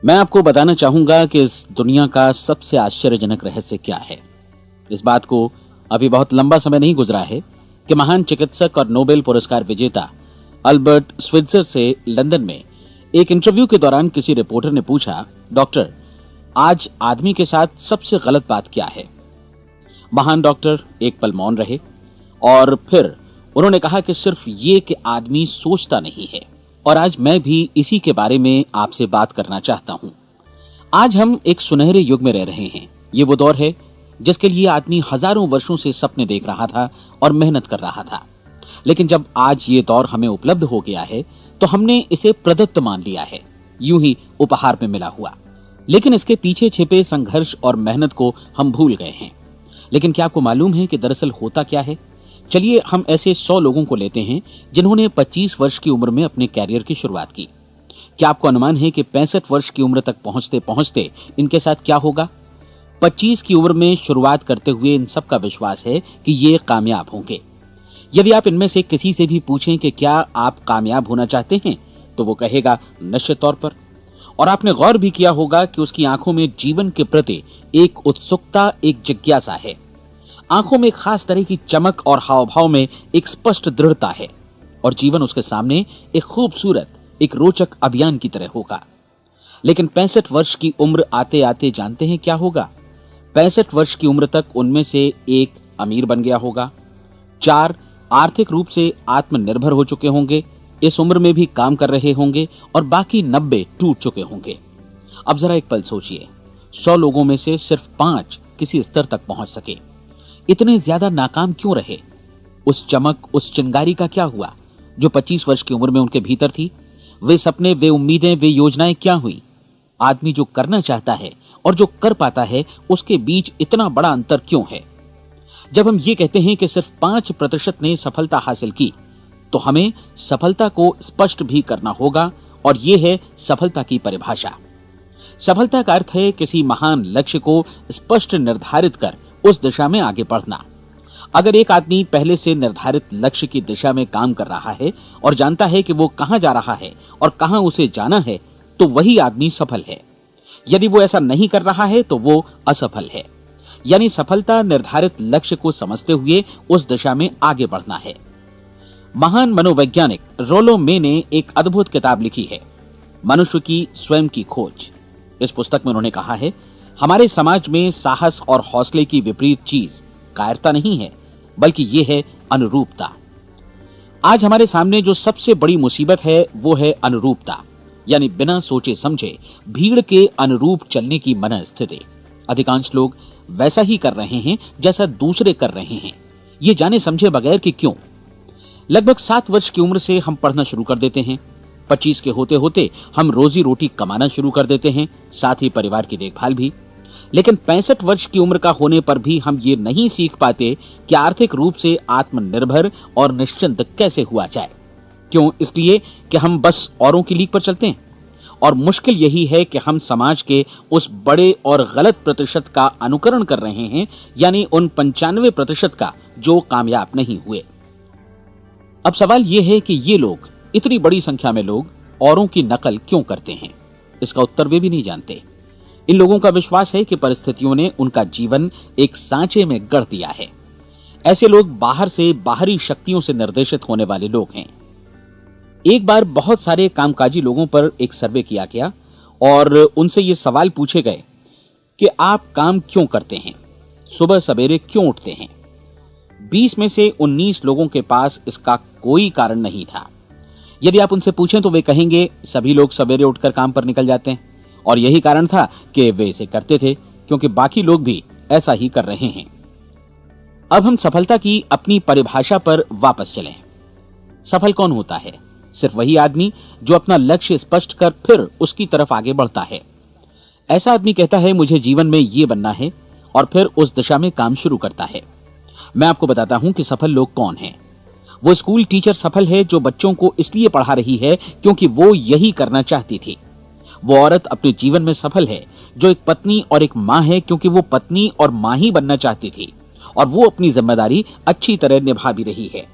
मैं आपको बताना चाहूंगा कि इस दुनिया का सबसे आश्चर्यजनक रहस्य क्या है। इस बात को अभी बहुत लंबा समय नहीं गुजरा है कि महान चिकित्सक और नोबेल पुरस्कार विजेता अल्बर्ट स्विट्जर से लंदन में एक इंटरव्यू के दौरान किसी रिपोर्टर ने पूछा, डॉक्टर, आज आदमी के साथ सबसे गलत बात क्या है? महान डॉक्टर एक पल मौन रहे और फिर उन्होंने कहा कि सिर्फ ये कि आदमी सोचता नहीं है। और आज मैं भी इसी के बारे में आपसे बात करना चाहता हूं। आज हम एक सुनहरे युग में रह रहे हैं। ये वो दौर है जिसके लिए आदमी हजारों वर्षों से सपने देख रहा था और मेहनत कर रहा था। लेकिन जब आज ये दौर हमें उपलब्ध हो गया है तो हमने इसे प्रदत्त मान लिया है, यूं ही उपहार में मिला हुआ। लेकिन इसके पीछे छिपे संघर्ष और मेहनत को हम भूल गए हैं। लेकिन क्या आपको मालूम है कि दरअसल होता क्या है? चलिए हम ऐसे 100 लोगों को लेते हैं जिन्होंने 25 वर्ष की उम्र में अपने कैरियर की शुरुआत की। क्या आपको अनुमान है कि 65 वर्ष की उम्र तक पहुंचते पहुंचते इनके साथ क्या होगा? 25 की उम्र में शुरुआत करते हुए इन सब का विश्वास है कि ये कामयाब होंगे। यदि आप इनमें से किसी से भी पूछें कि क्या आप कामयाब होना चाहते हैं, तो वो कहेगा निश्चित तौर पर। और आपने गौर भी किया होगा कि उसकी आंखों में जीवन के प्रति एक उत्सुकता, एक जिज्ञासा है। आंखों में खास तरह की चमक और हाव भाव में एक स्पष्ट दृढ़ता है और जीवन उसके सामने एक खूबसूरत, एक रोचक अभियान की तरह होगा। लेकिन 65 वर्ष की उम्र आते आते जानते हैं क्या होगा? 65 वर्ष की उम्र तक उनमें से एक अमीर बन गया होगा, 4 आर्थिक रूप से आत्मनिर्भर हो चुके होंगे, इस उम्र में भी काम कर रहे होंगे और बाकी 90 टूट चुके होंगे। अब जरा एक पल सोचिए, 100 लोगों में से सिर्फ 5 किसी स्तर तक पहुंच सके। इतने ज्यादा नाकाम क्यों रहे? उस चमक, उस चिंगारी का क्या हुआ जो 25 वर्ष की उम्र में उनके भीतर थी? वे सपने, वे उम्मीदें, वे योजनाएं क्या हुई? आदमी जो करना चाहता है और जो कर पाता है, उसके बीच इतना बड़ा अंतर क्यों है? जब हम ये कहते हैं कि सिर्फ 5% ने सफलता हासिल की, तो हमें सफलता को स्पष्ट भी करना होगा और यह है सफलता की परिभाषा। सफलता का अर्थ है किसी महान लक्ष्य को स्पष्ट निर्धारित कर उस दिशा में आगे बढ़ना। अगर एक आदमी पहले से निर्धारित लक्ष्य की दिशा में काम कर रहा है और जानता है कि वो कहां जा रहा है और कहां उसे जाना है, तो वही आदमी सफल है। यदि वो ऐसा नहीं कर रहा है तो वो असफल है। यानी सफलता निर्धारित लक्ष्य को समझते हुए उस दिशा में आगे बढ़ना है। महान मनोवैज्ञानिक रोलो मे ने एक अद्भुत किताब लिखी है, मनुष्य की स्वयं की खोज। इस पुस्तक में उन्होंने कहा है, हमारे समाज में साहस और हौसले की विपरीत चीज कायरता नहीं है, बल्कि यह है अनुरूपता। आज हमारे सामने जो सबसे बड़ी मुसीबत है वो है अनुरूपता, यानी बिना सोचे समझे भीड़ के अनुरूप चलने की मनस्थिति। अधिकांश लोग वैसा ही कर रहे हैं जैसा दूसरे कर रहे हैं, ये जाने समझे बगैर कि क्यों। लगभग 7 वर्ष की उम्र से हम पढ़ना शुरू कर देते हैं। 25 के होते होते हम रोजी रोटी कमाना शुरू कर देते हैं, साथ ही परिवार की देखभाल भी। लेकिन 65 वर्ष की उम्र का होने पर भी हम ये नहीं सीख पाते कि आर्थिक रूप से आत्मनिर्भर और निश्चिंत कैसे हुआ जाए। क्यों? इसलिए कि हम बस औरों की लीक पर चलते हैं। और मुश्किल यही है कि हम समाज के उस बड़े और गलत प्रतिशत का अनुकरण कर रहे हैं, यानी उन 95% का जो कामयाब नहीं हुए। अब सवाल यह है कि ये लोग, इतनी बड़ी संख्या में लोग, औरों की नकल क्यों करते हैं? इसका उत्तर वे भी नहीं जानते। इन लोगों का विश्वास है कि परिस्थितियों ने उनका जीवन एक सांचे में गढ़ दिया है। ऐसे लोग बाहर से, बाहरी शक्तियों से निर्देशित होने वाले लोग हैं। एक बार बहुत सारे कामकाजी लोगों पर एक सर्वे किया गया और उनसे ये सवाल पूछे गए कि आप काम क्यों करते हैं, सुबह सवेरे क्यों उठते हैं? 20 में से 19 लोगों के पास इसका कोई कारण नहीं था। यदि आप उनसे पूछें तो वे कहेंगे सभी लोग सवेरे उठकर काम पर निकल जाते हैं और यही कारण था कि वे इसे करते थे क्योंकि बाकी लोग भी ऐसा ही कर रहे हैं। अब हम सफलता की अपनी परिभाषा पर वापस चलें। सफल कौन होता है? सिर्फ वही आदमी जो अपना लक्ष्य स्पष्ट कर फिर उसकी तरफ आगे बढ़ता है। ऐसा आदमी कहता है मुझे जीवन में ये बनना है और फिर उस दिशा में काम शुरू करता है। मैं आपको बताता हूं कि सफल लोग कौन हैं। वो स्कूल टीचर सफल है जो बच्चों को इसलिए पढ़ा रही है क्योंकि वो यही करना चाहती थी। वो औरत अपने जीवन में सफल है जो एक पत्नी और एक मां है क्योंकि वो पत्नी और मां ही बनना चाहती थी और वो अपनी जिम्मेदारी अच्छी तरह निभा भी रही है।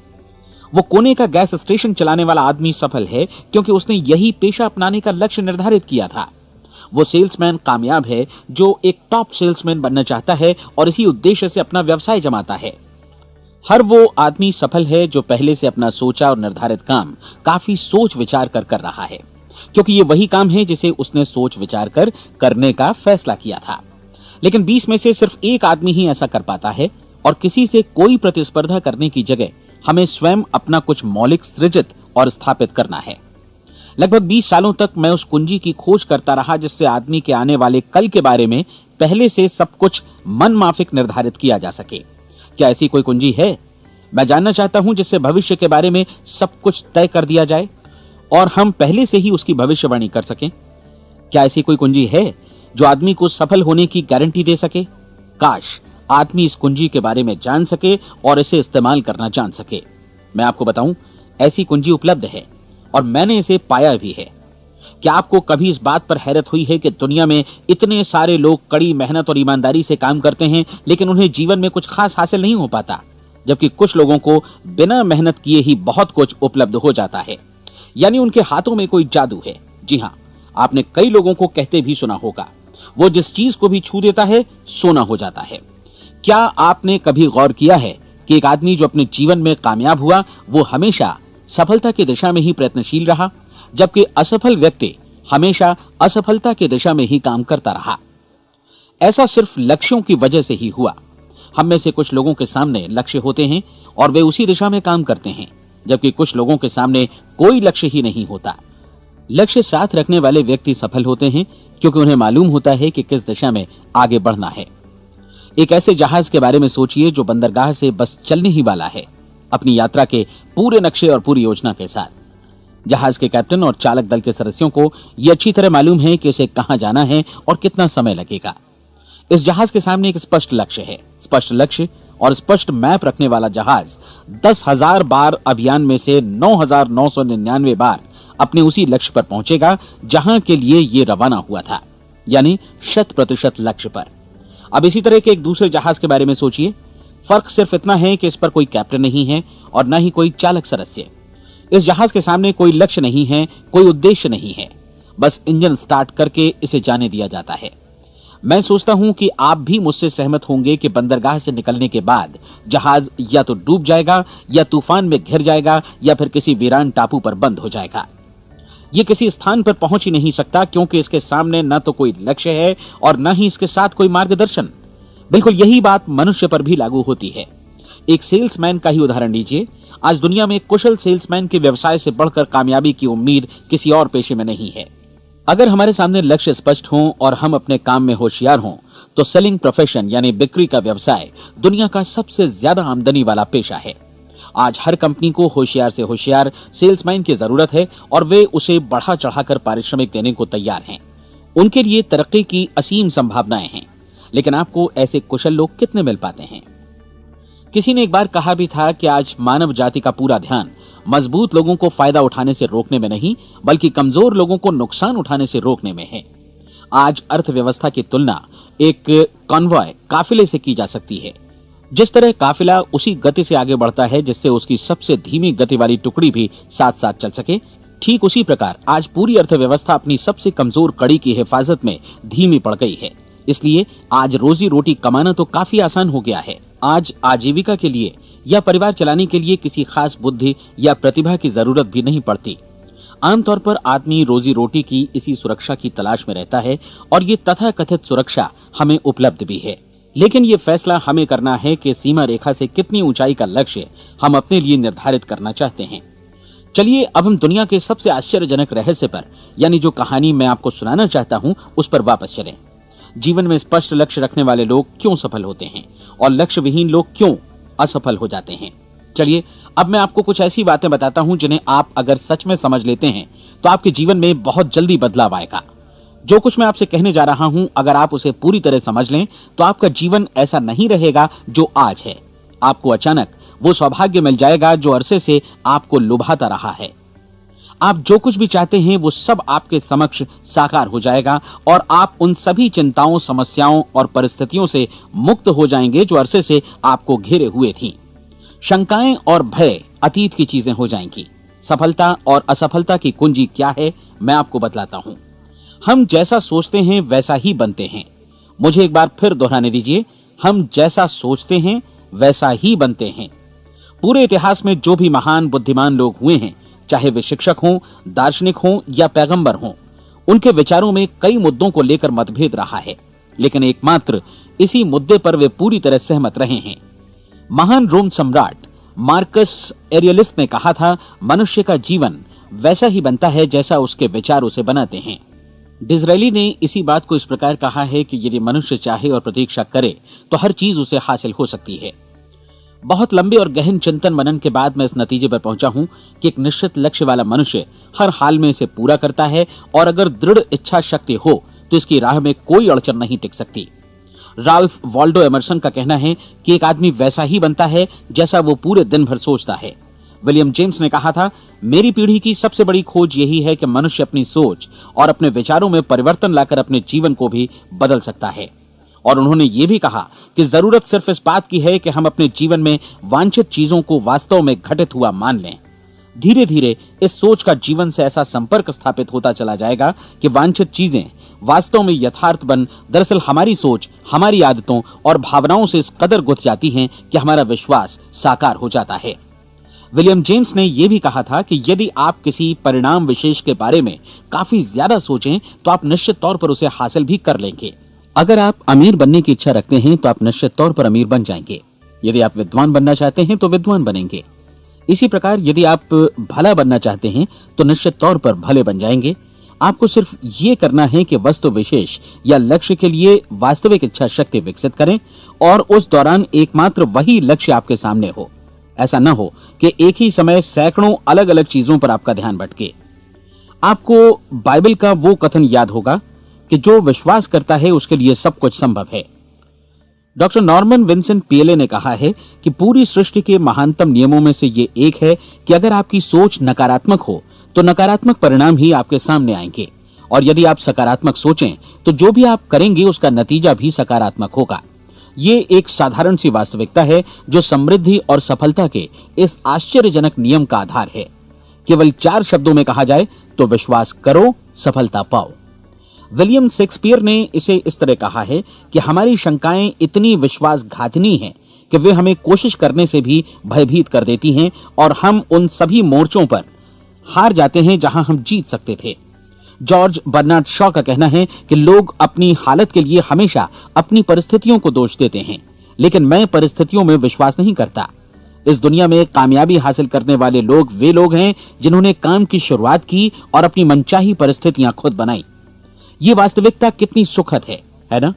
वो कोने का गैस स्टेशन चलाने वाला आदमी सफल है क्योंकि उसने यही पेशा अपनाने का लक्ष्य निर्धारित किया था। वो सेल्समैन कामयाब है जो एक टॉप सेल्समैन बनना चाहता है और इसी उद्देश्य से अपना व्यवसाय जमाता है। हर वो आदमी सफल है जो पहले से अपना सोचा और निर्धारित काम काफी सोच विचार कर रहा है, क्योंकि ये वही काम है जिसे उसने सोच विचार कर करने का फैसला किया था। लेकिन 20 में से सिर्फ एक आदमी ही ऐसा कर पाता है, और किसी से कोई प्रतिस्पर्धा करने की जगह हमें स्वयं अपना कुछ मौलिक सृजित और स्थापित करना है। लगभग 20 सालों तक मैं उस कुंजी की खोज करता रहा जिससे आदमी के आने वाले कल के बारे में पहले से सब कुछ मन माफिक निर्धारित किया जा सके। क्या ऐसी कोई कुंजी है? मैं जानना चाहता हूं जिससे भविष्य के बारे में सब कुछ तय कर दिया जाए और हम पहले से ही उसकी भविष्यवाणी कर सकें। क्या ऐसी कोई कुंजी है जो आदमी को सफल होने की गारंटी दे सके? काश आदमी इस कुंजी के बारे में जान सके और इसे इस्तेमाल करना जान सके। मैं आपको बताऊं, ऐसी कुंजी उपलब्ध है और मैंने इसे पाया भी है। क्या आपको कभी इस बात पर हैरत हुई है कि दुनिया में इतने सारे लोग कड़ी मेहनत और ईमानदारी से काम करते हैं, लेकिन उन्हें जीवन में कुछ खास हासिल नहीं हो पाता, जबकि कुछ लोगों को बिना मेहनत किए ही बहुत कुछ उपलब्ध हो जाता है। यानी उनके हाथों में कोई जादू है। जी हां, आपने कई लोगों को कहते भी सुना होगा, वो जिस चीज को भी छू देता है सोना हो जाता है। क्या आपने कभी गौर किया है कि एक आदमी जो अपने जीवन में कामयाब हुआ वो हमेशा सफलता की दिशा में ही प्रयत्नशील रहा, जबकि असफल व्यक्ति हमेशा असफलता की दिशा में ही काम करता रहा? ऐसा सिर्फ लक्ष्यों की वजह से ही हुआ। हम में से कुछ लोगों के सामने लक्ष्य होते हैं और वे उसी दिशा में काम करते हैं, जबकि कुछ लोगों के सामने कोई लक्ष्य ही नहीं होता। लक्ष्य साथ रखने वाले व्यक्ति सफल होते हैं क्योंकि उन्हें मालूम होता है कि किस दिशा में आगे बढ़ना है। एक ऐसे जहाज के बारे में सोचिए जो बंदरगाह से बस चलने ही वाला है, अपनी यात्रा के पूरे नक्शे और पूरी योजना के साथ। जहाज के कैप्टन और चालक दल के सदस्यों को यह अच्छी तरह मालूम है कि उसे कहां जाना है और कितना समय लगेगा। इस जहाज के सामने एक स्पष्ट लक्ष्य है। स्पष्ट लक्ष्य और स्पष्ट मैप रखने वाला जहाज 10,000 बार अभियान में से 9,999 बार अपने उसी लक्ष्य पर पहुंचेगा जहां के लिए ये रवाना हुआ था, यानी 100% लक्ष्य पर। अब इसी तरह के एक दूसरे जहाज के बारे में सोचिए। फर्क सिर्फ इतना है कि इस पर कोई कैप्टन नहीं है और न ही कोई चालक सदस्य। इस जहाज के सामने कोई लक्ष्य नहीं है, कोई उद्देश्य नहीं है, बस इंजन स्टार्ट करके इसे जाने दिया जाता है। मैं सोचता हूं कि आप भी मुझसे सहमत होंगे कि बंदरगाह से निकलने के बाद जहाज या तो डूब जाएगा या तूफान में घिर जाएगा या फिर किसी वीरान टापू पर बंद हो जाएगा। ये किसी स्थान पर पहुंच ही नहीं सकता क्योंकि इसके सामने न तो कोई लक्ष्य है और न ही इसके साथ कोई मार्गदर्शन। बिल्कुल यही बात मनुष्य पर भी लागू होती है। एक सेल्समैन का ही उदाहरण लीजिए। आज दुनिया में कुशल सेल्समैन के व्यवसाय से बढ़कर कामयाबी की उम्मीद किसी और पेशे में नहीं है। अगर हमारे सामने लक्ष्य स्पष्ट हो और हम अपने काम में होशियार हों, तो सेलिंग प्रोफेशन यानी बिक्री का व्यवसाय दुनिया का सबसे ज्यादा आमदनी वाला पेशा है। आज हर कंपनी को होशियार से होशियार सेल्समैन की जरूरत है और वे उसे बढ़ा चढ़ाकर पारिश्रमिक देने को तैयार हैं। उनके लिए तरक्की की असीम संभावनाएं हैं, लेकिन आपको ऐसे कुशल लोग कितने मिल पाते हैं? किसी ने एक बार कहा भी था कि आज मानव जाति का पूरा ध्यान मजबूत लोगों को फायदा उठाने से रोकने में नहीं, बल्कि कमजोर लोगों को नुकसान उठाने से रोकने में है। आज अर्थव्यवस्था की तुलना एक कॉन्वॉय काफिले से की जा सकती है। जिस तरह काफिला उसी गति से आगे बढ़ता है जिससे उसकी सबसे धीमी गति वाली टुकड़ी भी साथ साथ चल सके, ठीक उसी प्रकार आज पूरी अर्थव्यवस्था अपनी सबसे कमजोर कड़ी की हिफाजत में धीमी पड़ गई है। इसलिए आज रोजी रोटी कमाना तो काफी आसान हो गया है। आज आजीविका के लिए या परिवार चलाने के लिए किसी खास बुद्धि या प्रतिभा की जरूरत भी नहीं पड़ती। आमतौर पर आदमी रोजी रोटी की इसी सुरक्षा की तलाश में रहता है और ये तथाकथित सुरक्षा हमें उपलब्ध भी है। लेकिन ये फैसला हमें करना है कि सीमा रेखा से कितनी ऊंचाई का लक्ष्य हम अपने लिए निर्धारित करना चाहते हैं। चलिए अब हम दुनिया के सबसे आश्चर्यजनक रहस्य पर, यानी जो कहानी मैं आपको सुनाना चाहता हूं, उस पर वापस चलें। जीवन में स्पष्ट लक्ष्य रखने वाले लोग क्यों सफल होते हैं और लक्ष्य विहीन लोग क्यों असफल हो जाते हैं? चलिए अब मैं आपको कुछ ऐसी बातें बताता हूं जिन्हें आप अगर सच में समझ लेते हैं तो आपके जीवन में बहुत जल्दी बदलाव आएगा। जो कुछ मैं आपसे कहने जा रहा हूं, अगर आप उसे पूरी तरह समझ लें तो आपका जीवन ऐसा नहीं रहेगा जो आज है। आपको अचानक वो सौभाग्य मिल जाएगा जो अरसे से आपको लुभाता रहा है। आप जो कुछ भी चाहते हैं वो सब आपके समक्ष साकार हो जाएगा और आप उन सभी चिंताओं, समस्याओं और परिस्थितियों से मुक्त हो जाएंगे जो अरसे से आपको घेरे हुए थीं। शंकाएं और भय अतीत की चीजें हो जाएंगी। सफलता और असफलता की कुंजी क्या है, मैं आपको बतलाता हूं। हम जैसा सोचते हैं वैसा ही बनते हैं। मुझे एक बार फिर दोहराने दीजिए, हम जैसा सोचते हैं वैसा ही बनते हैं। पूरे इतिहास में जो भी महान बुद्धिमान लोग हुए हैं, चाहे वे शिक्षक हों, दार्शनिक हों या पैगंबर हों, उनके विचारों में कई मुद्दों को लेकर मतभेद रहा है, लेकिन एकमात्र इसी मुद्दे पर वे पूरी तरह सहमत रहे हैं। महान रोम सम्राट मार्कस एरियलिस ने कहा था, मनुष्य का जीवन वैसा ही बनता है जैसा उसके विचार उसे बनाते हैं। डिज़रायली ने इसी बात को इस प्रकार कहा है कि यदि मनुष्य चाहे और प्रतीक्षा करे तो हर चीज उसे हासिल हो सकती है। बहुत लंबे और गहन चिंतन मनन के बाद मैं इस नतीजे पर पहुंचा हूं कि एक निश्चित लक्ष्य वाला मनुष्य हर हाल में इसे पूरा करता है, और अगर दृढ़ इच्छा शक्ति हो तो इसकी राह में कोई अड़चन नहीं टिक सकती। राल्फ वॉल्डो एमर्सन का कहना है कि एक आदमी वैसा ही बनता है जैसा वो पूरे दिन भर सोचता है। विलियम जेम्स ने कहा था, मेरी पीढ़ी की सबसे बड़ी खोज यही है कि मनुष्य अपनी सोच और अपने विचारों में परिवर्तन लाकर अपने जीवन को भी बदल सकता है। और उन्होंने ये भी कहा कि जरूरत सिर्फ इस बात की है कि हम अपने जीवन में वांछित चीजों को वास्तव में घटित हुआ मान लें। धीरे धीरे इस सोच का जीवन से ऐसा संपर्क स्थापित होता चला जाएगा कि वांछित चीजें वास्तव में यथार्थ बन दरअसल हमारी सोच, हमारी आदतों और भावनाओं से इस कदर गुथ जाती हैं कि हमारा विश्वास साकार हो जाता है। विलियम जेम्स ने यह भी कहा था कि यदि आप किसी परिणाम विशेष के बारे में काफी ज्यादा सोचें तो आप निश्चित तौर पर उसे हासिल भी कर लेंगे। अगर आप अमीर बनने की इच्छा रखते हैं तो आप निश्चित तौर पर अमीर बन जाएंगे। यदि आप विद्वान बनना चाहते हैं तो विद्वान बनेंगे। इसी प्रकार यदि आप भला बनना चाहते हैं तो निश्चित तौर पर भले बन जाएंगे। आपको सिर्फ ये करना है कि वस्तु विशेष या लक्ष्य के लिए वास्तविक इच्छा शक्ति विकसित करें और उस दौरान एकमात्र वही लक्ष्य आपके सामने हो। ऐसा न हो कि एक ही समय सैकड़ों अलग अलग चीजों पर आपका ध्यान भटके। आपको बाइबल का वो कथन याद होगा कि जो विश्वास करता है उसके लिए सब कुछ संभव है। डॉक्टर नॉर्मन विंसेंट पीएले ने कहा है कि पूरी सृष्टि के महानतम नियमों में से ये एक है कि अगर आपकी सोच नकारात्मक हो तो नकारात्मक परिणाम ही आपके सामने आएंगे, और यदि आप सकारात्मक सोचें तो जो भी आप करेंगे उसका नतीजा भी सकारात्मक होगा। ये एक साधारण सी वास्तविकता है जो समृद्धि और सफलता के इस आश्चर्यजनक नियम का आधार है। केवल 4 शब्दों में कहा जाए तो विश्वास करो, सफलता पाओ। विलियम शेक्सपियर ने इसे इस तरह कहा है कि हमारी शंकाएं इतनी विश्वासघातिनी हैं कि वे हमें कोशिश करने से भी भयभीत कर देती हैं, और हम उन सभी मोर्चों पर हार जाते हैं जहां हम जीत सकते थे। जॉर्ज बर्नार्ड शॉ का कहना है कि लोग अपनी हालत के लिए हमेशा अपनी परिस्थितियों को दोष देते हैं, लेकिन मैं परिस्थितियों में विश्वास नहीं करता। इस दुनिया में कामयाबी हासिल करने वाले लोग वे लोग हैं जिन्होंने काम की शुरुआत की और अपनी मनचाही परिस्थितियां खुद बनाई। ये वास्तविकता कितनी सुखद है ना?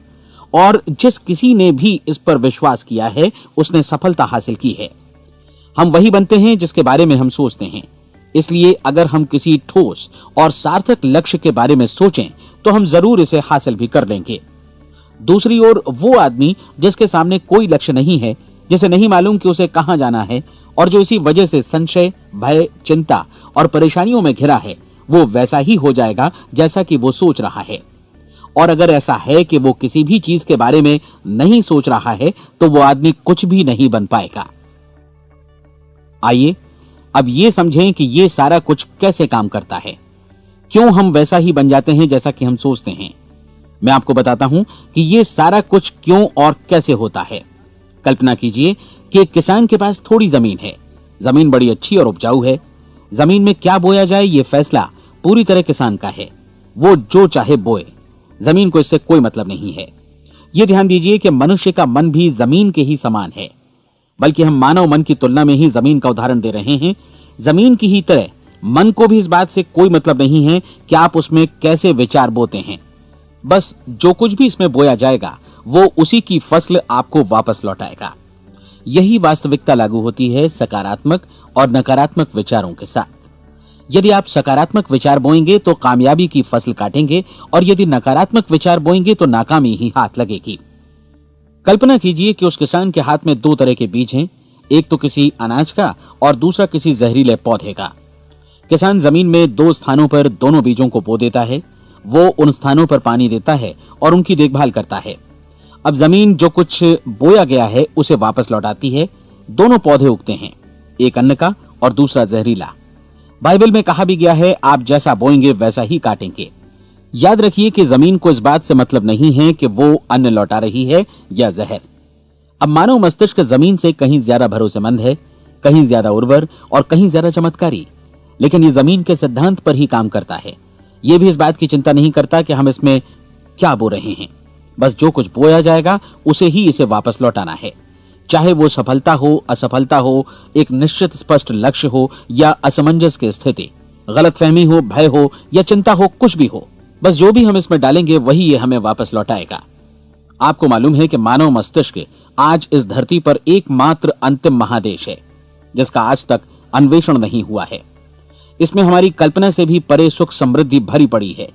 और जिस किसी ने भी इस पर विश्वास किया है उसने सफलता हासिल की है। हम वही बनते हैं जिसके बारे में हम सोचते हैं। इसलिए अगर हम किसी ठोस और सार्थक लक्ष्य के बारे में सोचें तो हम जरूर इसे हासिल भी कर लेंगे। दूसरी ओर वो आदमी जिसके सामने कोई लक्ष्य नहीं है, जिसे नहीं मालूम कि उसे कहां जाना है, और जो इसी वजह से संशय, भय, चिंता और परेशानियों में घिरा है, वो वैसा ही हो जाएगा जैसा कि वो सोच रहा है। और अगर ऐसा है कि वो किसी भी चीज के बारे में नहीं सोच रहा है तो वो आदमी कुछ भी नहीं बन पाएगा। आइए अब ये समझें कि ये सारा कुछ कैसे काम करता है, क्यों हम वैसा ही बन जाते हैं जैसा कि हम सोचते हैं। मैं आपको बताता हूं कि ये सारा कुछ क्यों और कैसे होता है। कल्पना कीजिए कि एक किसान के पास थोड़ी जमीन है। जमीन बड़ी अच्छी और उपजाऊ है। जमीन में क्या बोया जाए ये फैसला पूरी तरह किसान का है। वो जो चाहे बोए, जमीन को इससे कोई मतलब नहीं है। ये ध्यान दीजिए कि मनुष्य का मन भी जमीन के ही समान है, बल्कि हम मानव मन की तुलना में ही जमीन का उदाहरण दे रहे हैं। जमीन की ही तरह मन को भी इस बात से कोई मतलब नहीं है कि आप उसमें कैसे विचार बोते हैं। बस जो कुछ भी इसमें बोया जाएगा वो उसी की फसल आपको वापस लौटाएगा। यही वास्तविकता लागू होती है सकारात्मक और नकारात्मक विचारों के साथ। यदि आप सकारात्मक विचार बोएंगे तो कामयाबी की फसल काटेंगे, और यदि नकारात्मक विचार बोएंगे तो नाकामी ही हाथ लगेगी। कल्पना कीजिए कि उस किसान के हाथ में 2 तरह के बीज हैं, एक तो किसी अनाज का और दूसरा किसी जहरीले पौधे का। किसान जमीन में 2 स्थानों पर दोनों बीजों को बो देता है। वो उन स्थानों पर पानी देता है और उनकी देखभाल करता है। अब जमीन जो कुछ बोया गया है उसे वापस लौटाती है। दोनों पौधे उगते हैं, एक अन्न का और दूसरा जहरीला। बाइबल में कहा भी गया है, आप जैसा बोएंगे वैसा ही काटेंगे। याद रखिए कि जमीन को इस बात से मतलब नहीं है कि वो अन्न लौटा रही है या जहर। अब मानव मस्तिष्क जमीन से कहीं ज्यादा भरोसेमंद है, कहीं ज्यादा उर्वर और कहीं ज्यादा चमत्कारी, लेकिन ये जमीन के सिद्धांत पर ही काम करता है। ये भी इस बात की चिंता नहीं करता कि हम इसमें क्या बो रहे हैं। बस जो कुछ बोया जाएगा उसे ही इसे वापस लौटाना है, चाहे वो सफलता हो, असफलता हो, एक निश्चित स्पष्ट लक्ष्य हो या असमंजस की स्थिति, गलतफहमी हो, भय हो या चिंता हो, कुछ भी हो। बस जो भी हम इसमें डालेंगे वही ये हमें वापस लौटाएगा। आपको मालूम है कि मानव मस्तिष्क आज इस धरती पर एकमात्र अंतिम महादेश है जिसका आज तक अन्वेषण नहीं हुआ है। इसमें हमारी कल्पना से भी परे सुख समृद्धि भरी पड़ी है।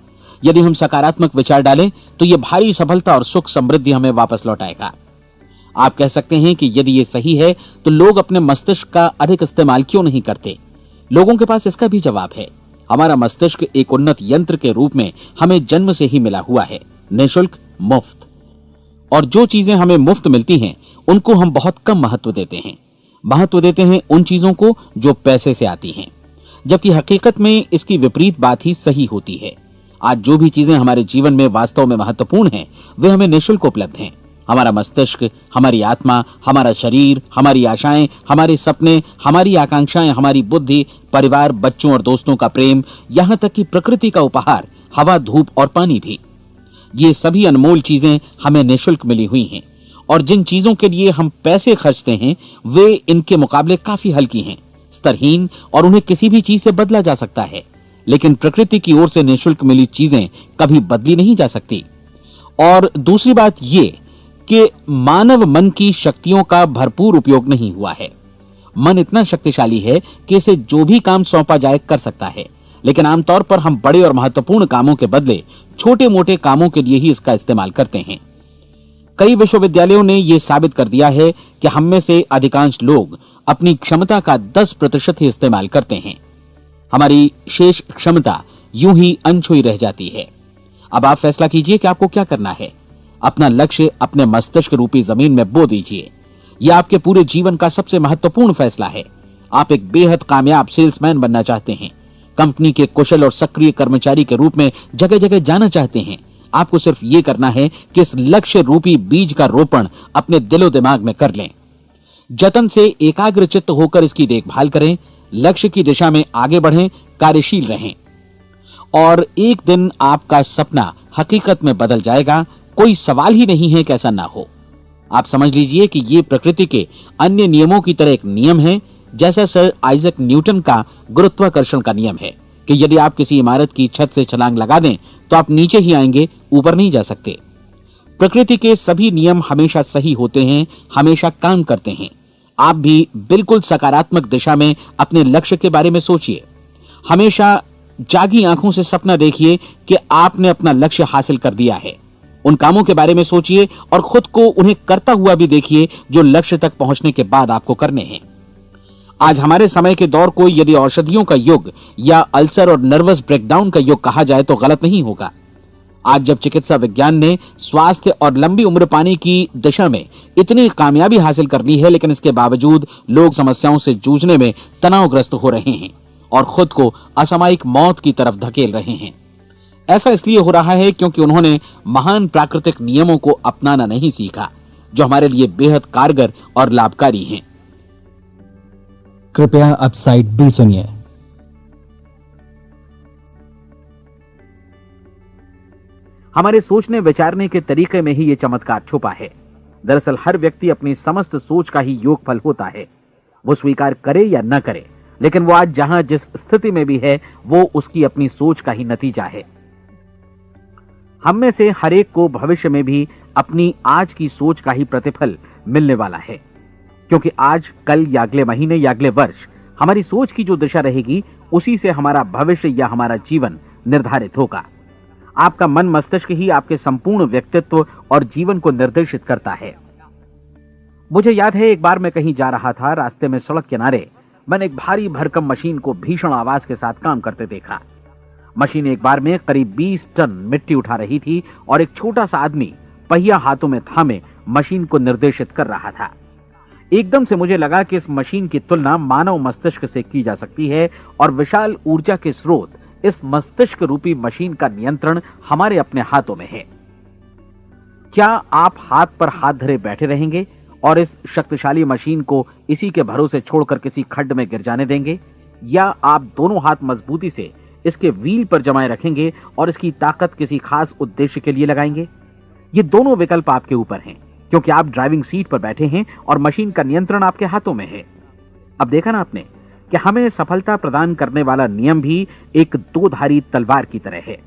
यदि हम सकारात्मक विचार डालें तो यह भारी सफलता और सुख समृद्धि हमें वापस लौटाएगा। आप कह सकते हैं कि यदि ये सही है तो लोग अपने मस्तिष्क का अधिक इस्तेमाल क्यों नहीं करते? लोगों के पास इसका भी जवाब है। हमारा मस्तिष्क एक उन्नत यंत्र के रूप में हमें जन्म से ही मिला हुआ है, निःशुल्क, मुफ्त। और जो चीजें हमें मुफ्त मिलती हैं उनको हम बहुत कम महत्व देते हैं। महत्व देते हैं उन चीजों को जो पैसे से आती हैं, जबकि हकीकत में इसकी विपरीत बात ही सही होती है। आज जो भी चीजें हमारे जीवन में वास्तव में महत्वपूर्ण हैं वे हमें निःशुल्क उपलब्ध हैं। हमारा मस्तिष्क, हमारी आत्मा, हमारा शरीर, हमारी आशाएं, हमारे सपने, हमारी आकांक्षाएं, हमारी बुद्धि, परिवार, बच्चों और दोस्तों का प्रेम, यहां तक कि प्रकृति का उपहार, हवा, धूप और पानी भी, ये सभी अनमोल चीजें हमें निःशुल्क मिली हुई हैं। और जिन चीजों के लिए हम पैसे खर्चते हैं वे इनके मुकाबले काफी हल्की हैं, स्तरहीन, और उन्हें किसी भी चीज से बदला जा सकता है। लेकिन प्रकृति की ओर से निःशुल्क मिली चीजें कभी बदली नहीं जा सकती। और दूसरी बात ये कि मानव मन की शक्तियों का भरपूर उपयोग नहीं हुआ है। मन इतना शक्तिशाली है कि इसे जो भी काम सौंपा जाए कर सकता है, लेकिन आमतौर पर हम बड़े और महत्वपूर्ण कामों के बदले छोटे मोटे कामों के लिए ही इसका इस्तेमाल करते हैं। कई विश्वविद्यालयों ने यह साबित कर दिया है कि हम में से अधिकांश लोग अपनी क्षमता का 10% ही इस्तेमाल करते हैं। हमारी शेष क्षमता यूं ही अनछुई रह जाती है। अब आप फैसला कीजिए कि आपको क्या करना है। अपना लक्ष्य अपने मस्तिष्क रूपी जमीन में बो दीजिए। यह आपके पूरे जीवन का सबसे महत्वपूर्ण फैसला है। आप एक बेहद कामयाब सेल्समैन बनना चाहते हैं, कंपनी के कुशल और सक्रिय कर्मचारी के रूप में जगह जगह जाना चाहते हैं। आपको सिर्फ ये करना है कि इस लक्ष्य रूपी बीज का रोपण अपने दिलो दिमाग में कर लें। जतन से एकाग्रचित्त होकर इसकी देखभाल करें, लक्ष्य की दिशा में आगे बढ़ें, कार्यशील रहें, और एक दिन आपका सपना हकीकत में बदल जाएगा। कोई सवाल ही नहीं है कि ऐसा ना हो। आप समझ लीजिए कि ये प्रकृति के अन्य नियमों की तरह एक नियम है, जैसा सर आइजक न्यूटन का गुरुत्वाकर्षण का नियम है कि यदि आप किसी इमारत की छत से छलांग लगा दें तो आप नीचे ही आएंगे, ऊपर नहीं जा सकते। प्रकृति के सभी नियम हमेशा सही होते हैं, हमेशा काम करते हैं। आप भी बिल्कुल सकारात्मक दिशा में अपने लक्ष्य के बारे में सोचिए। हमेशा जागी आंखों से सपना देखिए कि आपने अपना लक्ष्य हासिल कर दिया है। उन कामों के बारे में सोचिए और खुद को उन्हें करता हुआ भी देखिए जो लक्ष्य तक पहुंचने के बाद आपको करने हैं। आज हमारे समय के दौर को यदि औषधियों का युग या अल्सर और नर्वस ब्रेकडाउन का युग कहा जाए तो गलत नहीं होगा। आज जब चिकित्सा विज्ञान ने स्वास्थ्य और लंबी उम्र पाने की दिशा में इतनी कामयाबी हासिल कर ली है, लेकिन इसके बावजूद लोग समस्याओं से जूझने में तनावग्रस्त हो रहे हैं और खुद को असामयिक मौत की तरफ धकेल रहे हैं। ऐसा इसलिए हो रहा है क्योंकि उन्होंने महान प्राकृतिक नियमों को अपनाना नहीं सीखा जो हमारे लिए बेहद कारगर और लाभकारी हैं। कृपया अब साइड बी सुनिए। हमारे सोचने विचारने के तरीके में ही ये चमत्कार छुपा है। दरअसल हर व्यक्ति अपनी समस्त सोच का ही योगफल होता है, वो स्वीकार करे या न करे, लेकिन वो आज जहां जिस स्थिति में भी है वो उसकी अपनी सोच का ही नतीजा है। हम में से हर एक को भविष्य में भी अपनी आज की सोच का ही प्रतिफल मिलने वाला है, क्योंकि आज, कल या अगले महीने या अगले वर्ष हमारी सोच की जो दिशा रहेगी उसी से हमारा भविष्य या हमारा जीवन निर्धारित होगा। आपका मन मस्तिष्क ही आपके संपूर्ण व्यक्तित्व और जीवन को निर्देशित करता है। मुझे याद है एक बार मैं कहीं जा रहा था, रास्ते में सड़क किनारे मैंने एक भारी भरकम मशीन को भीषण आवाज के साथ काम करते देखा। मशीन एक बार में करीब 20 टन मिट्टी उठा रही थी और एक छोटा सा आदमी पहिया हाथों में थामे मशीन को निर्देशित कर रहा था। एकदम से मुझे लगा कि इस मशीन की तुलना मानव मस्तिष्क से की जा सकती है और विशाल ऊर्जा के स्रोत इस मस्तिष्क रूपी मशीन का नियंत्रण हमारे अपने हाथों में है। क्या आप हाथ पर हाथ धरे बैठे रहेंगे और इस शक्तिशाली मशीन को इसी के भरोसे छोड़कर किसी खड्ड में गिर जाने देंगे, या आप दोनों हाथ मजबूती से इसके व्हील पर जमाए रखेंगे और इसकी ताकत किसी खास उद्देश्य के लिए लगाएंगे? ये दोनों विकल्प आपके ऊपर हैं, क्योंकि आप ड्राइविंग सीट पर बैठे हैं और मशीन का नियंत्रण आपके हाथों में है। अब देखा ना आपने कि हमें सफलता प्रदान करने वाला नियम भी एक दो-धारी तलवार की तरह है।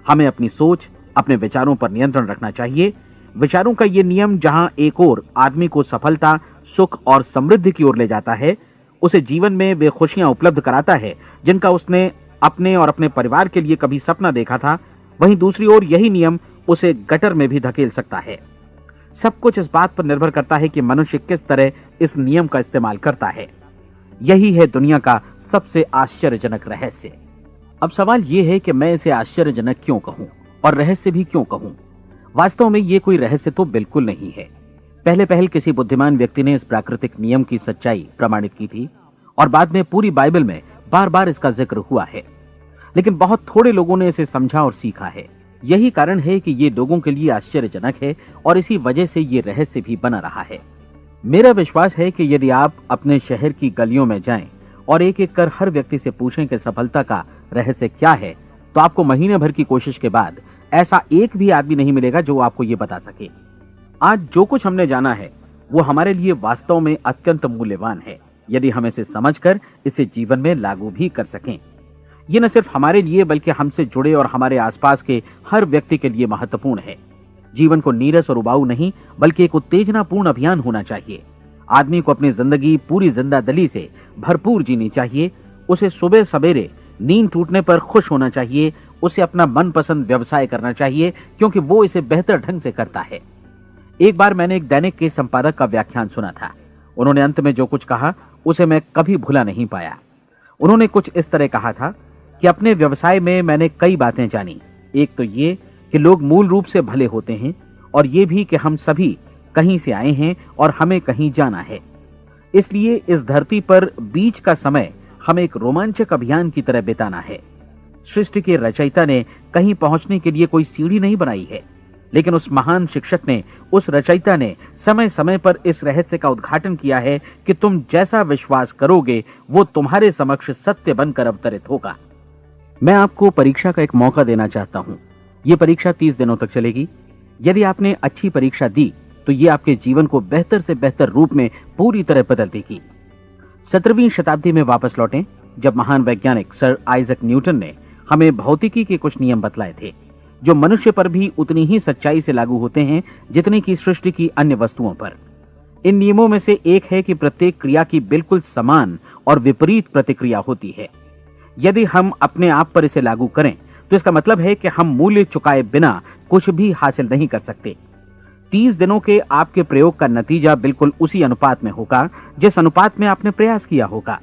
हमें अपनी सोच, अपने विचारों पर नियंत्रण रखना चाहिए। विचारों का यह नियम जहां एक ओर आदमी को सफलता, सुख और समृद्धि की ओर ले जाता है, उसे जीवन में वे खुशियां उपलब्ध कराता है जिनका उसने अपने और अपने परिवार के लिए कभी सपना देखा था, वहीं दूसरी ओर यही नियम उसे गटर में भी धकेल सकता है। सब कुछ इस बात पर निर्भर करता है कि मनुष्य किस तरह इस नियम का इस्तेमाल करता है। यही है दुनिया का सबसे आश्चर्यजनक रहस्य। अब सवाल यह है कि मैं इसे आश्चर्यजनक क्यों कहूं और रहस्य भी क्यों कहूं? वास्तव में यह कोई रहस्य तो बिल्कुल नहीं है। पहले पहल किसी बुद्धिमान व्यक्ति ने इस प्राकृतिक नियम की सच्चाई प्रमाणित की थी और बाद में पूरी बाइबल में बार बार इसका जिक्र हुआ है, लेकिन बहुत थोड़े लोगों ने इसे समझा और सीखा है। यही कारण है कि ये लोगों के लिए आश्चर्यजनक है और इसी वजह से ये रहस्य भी बना रहा है। मेरा विश्वास है कि यदि आप अपने शहर की गलियों में जाएं और एक एक कर हर व्यक्ति से पूछें कि सफलता का रहस्य क्या है, तो आपको महीने भर की कोशिश के बाद ऐसा एक भी आदमी नहीं मिलेगा जो आपको ये बता सके। आज जो कुछ हमने जाना है वो हमारे लिए वास्तव में अत्यंत मूल्यवान है, यदि हम इसे समझकर इसे जीवन में लागू भी कर सकें। ये न सिर्फ हमारे लिए बल्कि हमसे जुड़े और हमारे आसपास के हर व्यक्ति के लिए महत्वपूर्ण है। जीवन को नीरस और उबाऊ नहीं बल्कि एक उत्तेजनापूर्ण अभियान होना चाहिए। आदमी को अपनी जिंदगी पूरी जिंदादिली से भरपूर जीनी चाहिए। उसे सुबह सवेरे नींद टूटने पर खुश होना चाहिए। उसे अपना मनपसंद व्यवसाय करना चाहिए, क्योंकि वो इसे बेहतर ढंग से करता है। एक बार मैंने एक दैनिक के संपादक का व्याख्यान सुना था। उन्होंने अंत में जो कुछ कहा उसे मैं कभी भुला नहीं पाया। उन्होंने कुछ इस तरह कहा था कि अपने व्यवसाय में मैंने कई बातें जानी। एक तो ये कि लोग मूल रूप से भले होते हैं, और ये भी कि हम सभी कहीं से आए हैं और हमें कहीं जाना है। इसलिए इस धरती पर बीच का समय हमें एक रोमांचक अभियान की तरह बिताना है। सृष्टि के रचयिता ने कहीं पहुंचने के लिए कोई सीढ़ी नहीं बनाई है, लेकिन उस महान शिक्षक ने, उस रचयिता ने समय समय पर इस रहस्य का उद्घाटन किया है कि तुम जैसा विश्वास करोगे वो तुम्हारे समक्ष सत्य बनकर अवतरित होगा। मैं आपको परीक्षा का एक मौका देना चाहता हूं। यह परीक्षा 30 दिनों तक चलेगी। यदि आपने अच्छी परीक्षा दी तो ये आपके जीवन को बेहतर से बेहतर रूप में पूरी तरह बदल देगी। 17वीं शताब्दी में वापस लौटें, जब महान वैज्ञानिक सर आइजक न्यूटन ने हमें भौतिकी के कुछ नियम बतलाए थे, जो मनुष्य पर भी उतनी ही सच्चाई से लागू होते हैं जितनी की सृष्टि की अन्य वस्तुओं पर। इन नियमों में से एक है कि प्रत्येक क्रिया की बिल्कुल समान और विपरीत प्रतिक्रिया होती है। यदि हम अपने आप पर इसे लागू करें तो इसका मतलब है कि हम मूल्य चुकाए बिना कुछ भी हासिल नहीं कर सकते। 30 दिनों के आपके प्रयोग का नतीजा बिल्कुल उसी अनुपात में होगा जिस अनुपात में आपने प्रयास किया होगा।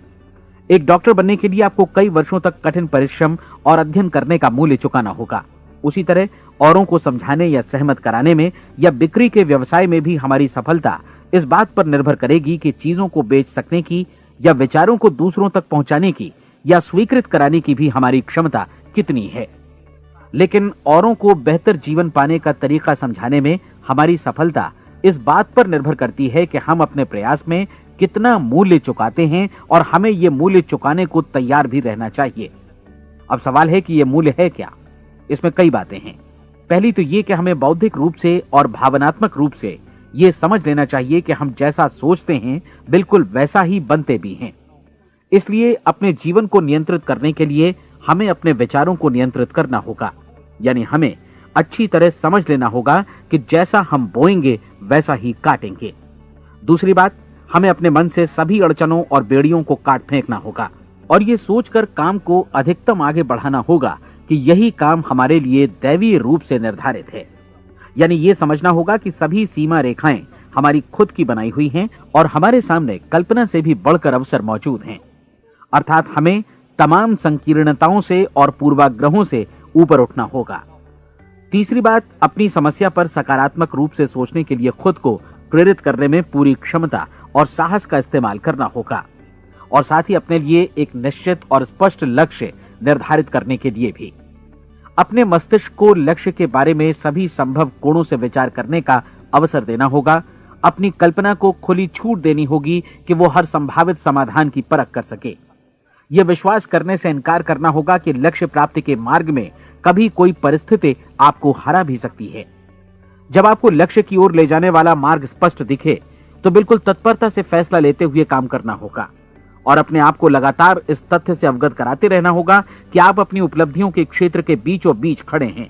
एक डॉक्टर बनने के लिए आपको कई वर्षों तक कठिन परिश्रम और अध्ययन करने का मूल्य चुकाना होगा। उसी तरह औरों को समझाने या सहमत कराने में या बिक्री के व्यवसाय में भी हमारी सफलता इस बात पर निर्भर करेगी कि चीजों को बेच सकने की या विचारों को दूसरों तक पहुंचाने की या स्वीकृत कराने की भी हमारी क्षमता कितनी है। लेकिन औरों को बेहतर जीवन पाने का तरीका समझाने में हमारी सफलता इस बात पर निर्भर करती है कि हम अपने प्रयास में कितना मूल्य चुकाते हैं, और हमें यह मूल्य चुकाने को तैयार भी रहना चाहिए। अब सवाल है कि यह मूल्य है क्या? इसमें कई बातें हैं। पहली तो यह कि हमें बौद्धिक रूप से और भावनात्मक रूप से यह समझ लेना चाहिए कि हम जैसा सोचते हैं बिल्कुल वैसा ही बनते भी हैं। इसलिए अपने जीवन को नियंत्रित करने के लिए हमें अपने विचारों को नियंत्रित करना होगा। यानी हमें अच्छी तरह समझ लेना होगा कि जैसा हम बोएंगे वैसा ही काटेंगे। दूसरी बात, हमें अपने मन से सभी अड़चनों और बेड़ियों को काट फेंकना होगा और ये सोचकर काम को अधिकतम आगे बढ़ाना होगा कि यही काम हमारे लिए दैवीय रूप से निर्धारित है। यानी ये समझना होगा कि सभी सीमा रेखाएं हमारी खुद की बनाई हुई हैं और हमारे सामने कल्पना से भी बढ़कर अवसर मौजूद हैं। अर्थात हमें तमाम संकीर्णताओं से और पूर्वाग्रहों से ऊपर उठना होगा। तीसरी बात, अपनी समस्या पर सकारात्मक रूप से सोचने के लिए खुद को प्रेरित करने में पूरी क्षमता और साहस का इस्तेमाल करना होगा और साथ ही अपने लिए एक निश्चित और स्पष्ट लक्ष्य निर्धारित करने के लिए भी। अपने मस्तिष्क को लक्ष्य के बारे में सभी संभव कोणों से विचार करने का अवसर देना होगा। अपनी कल्पना को खुली छूट देनी होगी कि वो हर संभावित समाधान की परख कर सके। यह विश्वास करने से इनकार करना होगा कि लक्ष्य प्राप्ति के मार्ग में कभी कोई परिस्थिति आपको हरा भी सकती है। जब आपको लक्ष्य की ओर ले जाने वाला मार्ग स्पष्ट दिखे तो बिल्कुल तत्परता से फैसला लेते हुए काम करना होगा और अपने आप को लगातार इस तथ्य से अवगत कराते रहना होगा कि आप अपनी उपलब्धियों के क्षेत्र के बीचों बीच खड़े हैं।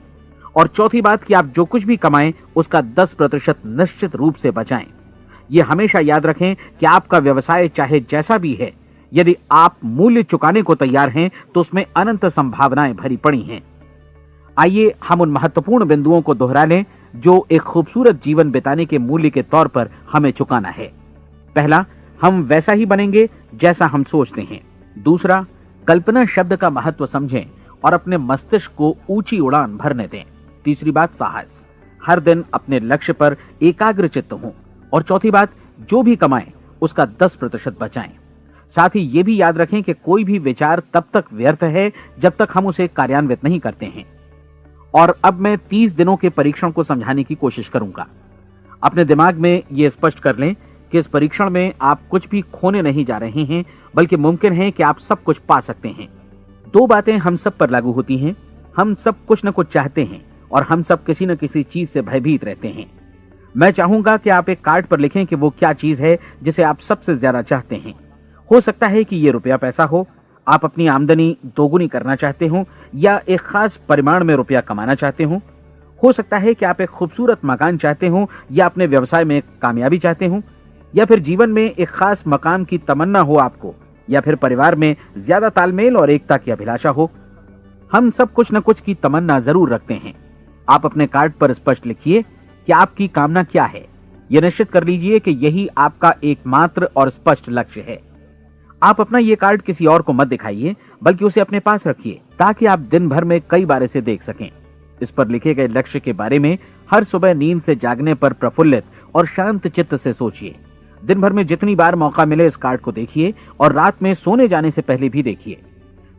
और चौथी बात कि आप जो कुछ भी कमाएं उसका 10% निश्चित रूप से बचाएं। यह हमेशा याद रखें कि आपका व्यवसाय चाहे जैसा भी है, यदि आप मूल्य चुकाने को तैयार हैं तो उसमें अनंत संभावनाएं भरी पड़ी हैं। आइए हम उन महत्वपूर्ण बिंदुओं को दोहरा लें जो एक खूबसूरत जीवन बिताने के मूल्य के तौर पर हमें चुकाना है। पहला, हम वैसा ही बनेंगे जैसा हम सोचते हैं। दूसरा, कल्पना शब्द का महत्व समझें और अपने मस्तिष्क को ऊंची उड़ान भरने दें। तीसरी बात, साहस, हर दिन अपने लक्ष्य पर एकाग्र चित्त हों। और चौथी बात, जो भी कमाएं उसका 10% बचाएं। साथ ही ये भी याद रखें कि कोई भी विचार तब तक व्यर्थ है जब तक हम उसे कार्यान्वित नहीं करते हैं। और अब मैं 30 दिनों के परीक्षण को समझाने की कोशिश करूंगा। अपने दिमाग में यह स्पष्ट कर लें कि इस परीक्षण में आप कुछ भी खोने नहीं जा रहे हैं, बल्कि मुमकिन है कि आप सब कुछ पा सकते हैं। 2 बातें हम सब पर लागू होती हैं। हम सब कुछ न कुछ चाहते हैं और हम सब किसी न किसी चीज से भयभीत रहते हैं। मैं चाहूंगा कि आप एक कार्ड पर लिखें कि वो क्या चीज है जिसे आप सबसे ज्यादा चाहते हैं। हो सकता है कि ये रुपया पैसा हो, आप अपनी आमदनी दोगुनी करना चाहते हो, या एक खास परिमाण में रुपया कमाना चाहते हो सकता है कि आप एक खूबसूरत मकान चाहते हो, या अपने व्यवसाय में कामयाबी चाहते हो, या फिर जीवन में एक खास मकाम की तमन्ना हो आपको, या फिर परिवार में ज्यादा तालमेल और एकता की अभिलाषा हो। हम सब कुछ न कुछ की तमन्ना जरूर रखते हैं। आप अपने कार्ड पर स्पष्ट लिखिए कि आपकी कामना क्या है। यह निश्चित कर लीजिए कि यही आपका एकमात्र और स्पष्ट लक्ष्य है। आप अपना ये कार्ड किसी और को मत दिखाइए, बल्कि उसे अपने पास रखिए ताकि आप दिन भर में कई बार इसे देख सकें। इस पर लिखे गए लक्ष्य के बारे में हर सुबह नींद से जागने पर प्रफुल्लित और शांत चित्त से सोचिए। दिन भर में जितनी बार मौका मिले इस कार्ड को देखिए और रात में सोने जाने से पहले भी देखिए।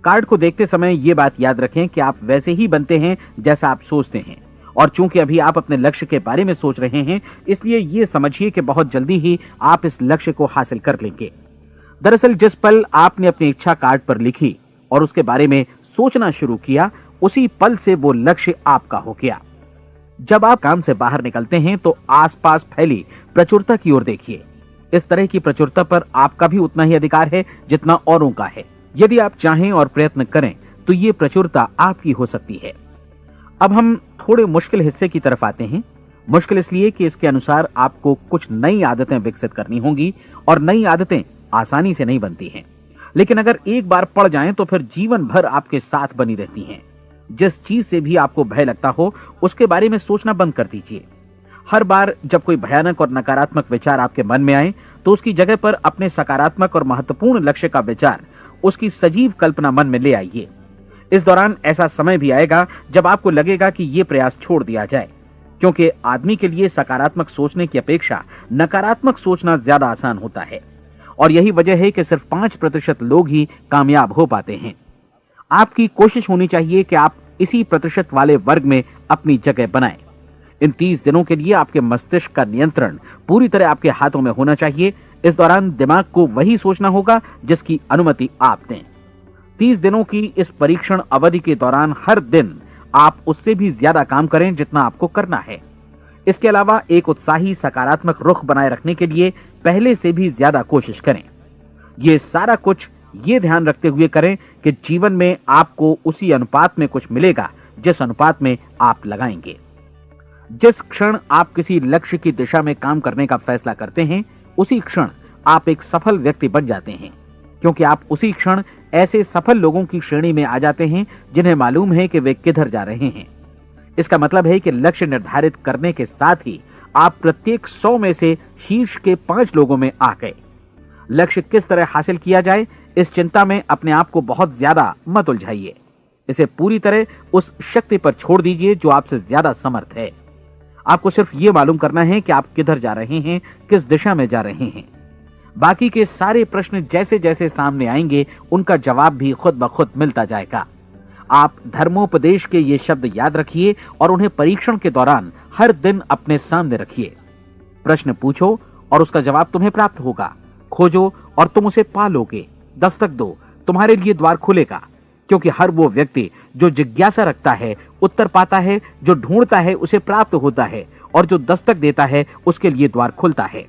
कार्ड को देखते समय ये बात याद रखें कि आप वैसे ही बनते हैं जैसा आप सोचते हैं। और चूंकि अभी आप अपने लक्ष्य के बारे में सोच रहे हैं, इसलिए ये समझिए कि बहुत जल्दी ही आप इस लक्ष्य को हासिल कर लेंगे। दरअसल जिस पल आपने अपनी इच्छा कार्ड पर लिखी और उसके बारे में सोचना शुरू किया, उसी पल से वो लक्ष्य आपका हो गया। जब आप काम से बाहर निकलते हैं तो आसपास फैली प्रचुरता की ओर देखिए। इस तरह की प्रचुरता पर आपका भी उतना ही अधिकार है जितना औरों का है। यदि आप चाहें और प्रयत्न करें तो ये प्रचुरता आपकी हो सकती है। अब हम थोड़े मुश्किल हिस्से की तरफ आते हैं। मुश्किल इसलिए कि इसके अनुसार आपको कुछ नई आदतें विकसित करनी होंगी और नई आदतें आसानी से नहीं बनती हैं, लेकिन अगर एक बार पड़ जाएं तो फिर जीवन भर आपके साथ बनी रहती हैं। जिस चीज से भी आपको भय लगता हो उसके बारे में सोचना बंद कर दीजिए। हर बार जब कोई भयानक और नकारात्मक विचार आपके मन में आए तो उसकी जगह पर अपने सकारात्मक और महत्वपूर्ण लक्ष्य का विचार, उसकी सजीव कल्पना मन में ले आइए। इस दौरान ऐसा समय भी आएगा जब आपको लगेगा कि यह प्रयास छोड़ दिया जाए, क्योंकि आदमी के लिए सकारात्मक सोचने की अपेक्षा नकारात्मक सोचना ज्यादा आसान होता है। और यही वजह है कि सिर्फ 5% लोग ही कामयाब हो पाते हैं। आपकी कोशिश होनी चाहिए कि आप इसी प्रतिशत वाले वर्ग में अपनी जगह बनाएं। इन 30 दिनों के लिए आपके मस्तिष्क का नियंत्रण पूरी तरह आपके हाथों में होना चाहिए। इस दौरान दिमाग को वही सोचना होगा जिसकी अनुमति आप दें। 30 दिनों की इस परीक्षण अवधि के दौरान हर दिन आप उससे भी ज्यादा काम करें जितना आपको करना है। इसके अलावा एक उत्साही सकारात्मक रुख बनाए रखने के लिए पहले से भी ज्यादा कोशिश करें। ये सारा कुछ ये ध्यान रखते हुए करें कि जीवन में आपको उसी अनुपात में कुछ मिलेगा जिस अनुपात में आप लगाएंगे। जिस क्षण आप किसी लक्ष्य की दिशा में काम करने का फैसला करते हैं, उसी क्षण आप एक सफल व्यक्ति बन जाते हैं, क्योंकि आप उसी क्षण ऐसे सफल लोगों की श्रेणी में आ जाते हैं जिन्हें मालूम है कि वे किधर जा रहे हैं। इसका मतलब है कि लक्ष्य निर्धारित करने के साथ ही आप प्रत्येक 100 में से शीर्ष के 5 लोगों में आ गए। लक्ष्य किस तरह हासिल किया जाए, इस चिंता में अपने आप को बहुत ज्यादा मत उलझाइए। इसे पूरी तरह उस शक्ति पर छोड़ दीजिए जो आपसे ज्यादा समर्थ है। आपको सिर्फ ये मालूम करना है कि आप किधर जा रहे हैं, किस दिशा में जा रहे हैं। बाकी के सारे प्रश्न जैसे जैसे सामने आएंगे उनका जवाब भी खुद ब खुद मिलता जाएगा। आप धर्मोपदेश के ये शब्द याद रखिए और उन्हें परीक्षण के दौरान हर दिन अपने सामने रखिए। प्रश्न पूछो और उसका जवाब तुम्हें प्राप्त होगा। खोजो और तुम उसे पा लोगे। दस्तक दो, तुम्हारे लिए द्वार खुलेगा, क्योंकि हर वो व्यक्ति जो जिज्ञासा रखता है उत्तर पाता है, जो ढूंढता है उसे प्राप्त होता है, और जो दस्तक देता है उसके लिए द्वार खुलता है।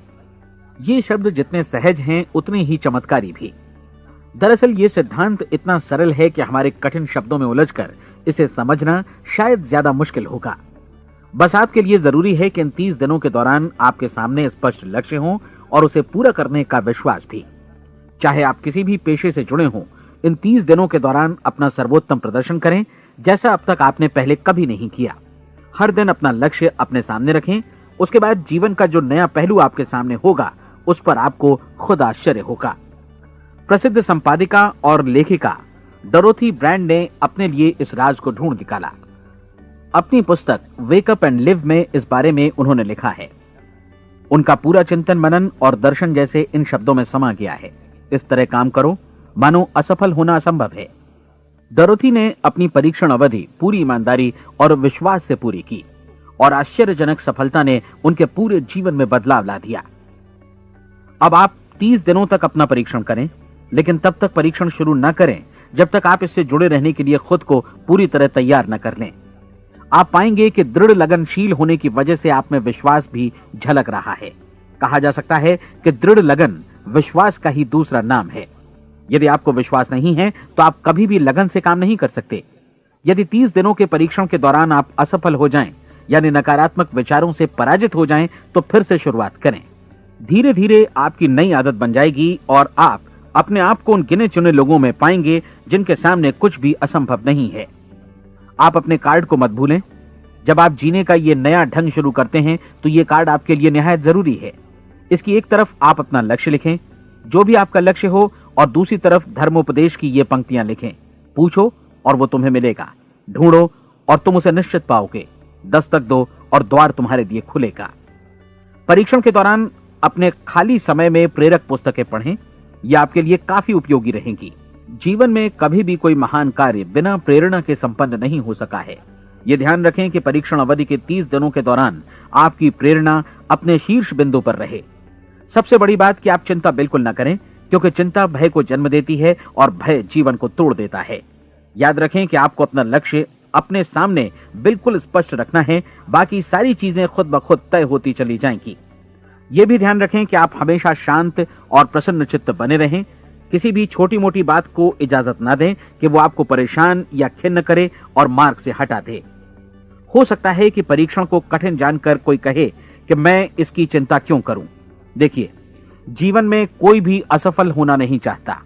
ये शब्द जितने सहज हैं उतने ही चमत्कारी भी। दरअसल ये सिद्धांत इतना सरल है कि हमारे कठिन शब्दों में उलझकर इसे समझना शायद ज्यादा मुश्किल होगा। बस आपके लिए जरूरी है कि इन 30 दिनों के दौरान आपके सामने स्पष्ट लक्ष्य हो और उसे पूरा करने का विश्वास भी। चाहे आप किसी भी पेशे से जुड़े हों, इन 30 दिनों के दौरान अपना सर्वोत्तम प्रदर्शन करें, जैसा अब तक आपने पहले कभी नहीं किया। हर दिन अपना लक्ष्य अपने सामने रखें। उसके बाद जीवन का जो नया पहलू आपके सामने होगा उस पर आपको खुद आश्चर्य होगा। प्रसिद्ध संपादिका और लेखिका डोरोथी ब्रैंड ने अपने लिए इस राज को ढूंढ निकाला। अपनी पुस्तक वेक अप एंड लिव में इस बारे में उन्होंने लिखा है। उनका पूरा चिंतन मनन और दर्शन जैसे इन शब्दों में समा गया है। इस तरह काम करो मानो असफल होना असंभव है। डोरोथी ने अपनी परीक्षण अवधि पूरी ईमानदारी और विश्वास से पूरी की और आश्चर्यजनक सफलता ने उनके पूरे जीवन में बदलाव ला दिया। अब आप 30 दिनों तक अपना परीक्षण करें, लेकिन तब तक परीक्षण शुरू न करें जब तक आप इससे जुड़े रहने के लिए खुद को पूरी तरह तैयार न कर लें। आप पाएंगे कि दृढ़ लगनशील होने की वजह से आप में विश्वास भी झलक रहा है। कहा जा सकता है कि दृढ़ लगन विश्वास का ही दूसरा नाम है। यदि आपको विश्वास नहीं है तो आप कभी भी लगन से काम नहीं कर सकते। यदि 30 दिनों के परीक्षण के दौरान आप असफल हो जाएं, यानी नकारात्मक विचारों से पराजित हो जाएं, तो फिर से शुरुआत करें। धीरे धीरे आपकी नई आदत बन जाएगी और आप अपने आप को उन गिने चुने लोगों में पाएंगे जिनके सामने कुछ भी असंभव नहीं है। आप अपने कार्ड को मत भूलें। जब आप जीने का ये नया ढंग शुरू करते हैं तो ये कार्ड आपके लिए निहायत जरूरी है। इसकी एक तरफ आप अपना लक्ष्य लिखें, जो भी आपका लक्ष्य हो, और दूसरी तरफ धर्मोपदेश की ये पंक्तियां लिखें। पूछो और वो तुम्हें मिलेगा, ढूंढो और तुम उसे निश्चित पाओगे, दस्तक दो और द्वार तुम्हारे लिए खुलेगा। परीक्षण के दौरान अपने खाली समय में प्रेरक पुस्तकें पढ़ें। ये आपके लिए काफी उपयोगी रहेंगी। जीवन में कभी भी कोई महान कार्य बिना प्रेरणा के संपन्न नहीं हो सका है। ये ध्यान रखें कि परीक्षण अवधि के 30 दिनों के दौरान आपकी प्रेरणा अपने शीर्ष बिंदु पर रहे। सबसे बड़ी बात कि आप चिंता बिल्कुल न करें, क्योंकि चिंता भय को जन्म देती है और भय जीवन को तोड़ देता है। याद रखें कि आपको अपना लक्ष्य अपने सामने बिल्कुल स्पष्ट रखना है, बाकी सारी चीजें खुद ब खुद तय होती चली जाएंगी। यह भी ध्यान रखें कि आप हमेशा शांत और प्रसन्न चित्त बने रहें। किसी भी छोटी मोटी बात को इजाजत ना दें कि वो आपको परेशान या खिन्न करे और मार्ग से हटा दे। हो सकता है कि परीक्षण को कठिन जानकर कोई कहे कि मैं इसकी चिंता क्यों करूं। देखिए, जीवन में कोई भी असफल होना नहीं चाहता,